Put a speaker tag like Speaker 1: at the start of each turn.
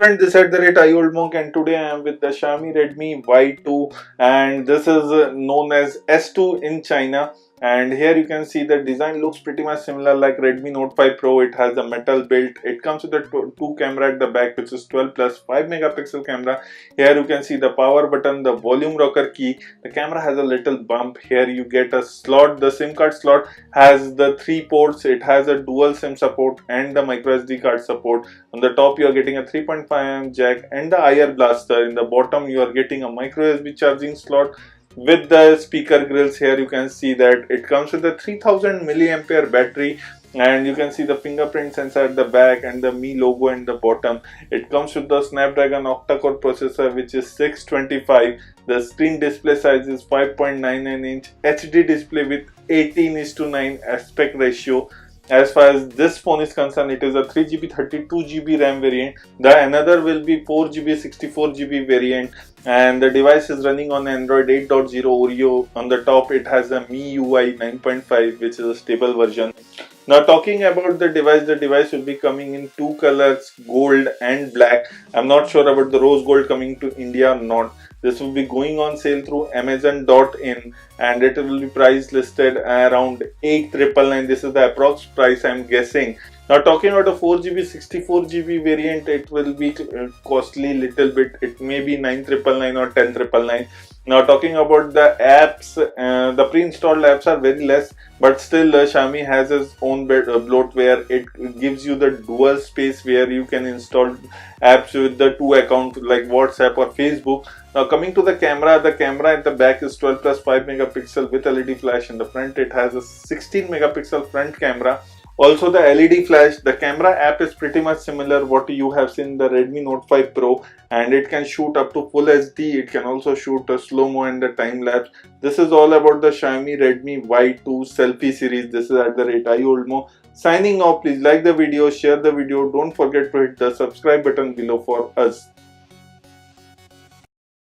Speaker 1: Friend, this is the rate I old monk, and today I am with the Xiaomi Redmi Y2, and this is known as S2 in China. And here you can see the design looks pretty much similar like Redmi Note 5 Pro. It has a metal build. It comes with a two camera at the back, which is 12 plus 5 megapixel camera. Here you can see the power button, the volume rocker key. The camera has a little bump. Here you get a slot. The SIM card slot has the 3 ports. It has a dual SIM support and the micro SD card support. On the top you are getting a 3.5mm jack and the IR blaster. In the bottom you are getting a micro USB charging slot with the speaker grills. Here you can see that it comes with a 3000 milliampere battery, and you can see the fingerprint sensor at the back and the Mi logo in the bottom. It comes with the Snapdragon Octa core processor, which is 625. The screen display size is 5.99 inch HD display with 18:9 aspect ratio. As far as this phone is concerned, it is a 3GB 32GB RAM variant. The another will be 4GB 64GB variant, and the device is running on Android 8.0 Oreo. On the top it has a MIUI 9.5, which is a stable version. Now talking about the device will be coming in two colors, gold and black. I'm not sure about the rose gold coming to India or not. This will be going on sale through Amazon.in, and it will be price listed around 8,999. This is the approx price I'm guessing. Now talking about a 4GB 64GB variant, it will be costly little bit. It may be 9,999 or 10,999. Now talking about the apps, the pre-installed apps are very less, but still Xiaomi has its own bloatware. It gives you the dual space where you can install apps with the two accounts like WhatsApp or Facebook. Now coming to the camera at the back is 12 plus 5 megapixel with LED flash. In the front it has a 16 megapixel front camera. Also the LED flash. The camera app is pretty much similar what you have seen in the Redmi Note 5 Pro, and it can shoot up to full HD. It can also shoot a slow-mo and a time lapse. This is all about the Xiaomi Redmi Y2 selfie series. This is at the rate IOldmo. Signing off. Please like the video, share the video. Don't forget to hit the subscribe button below for us.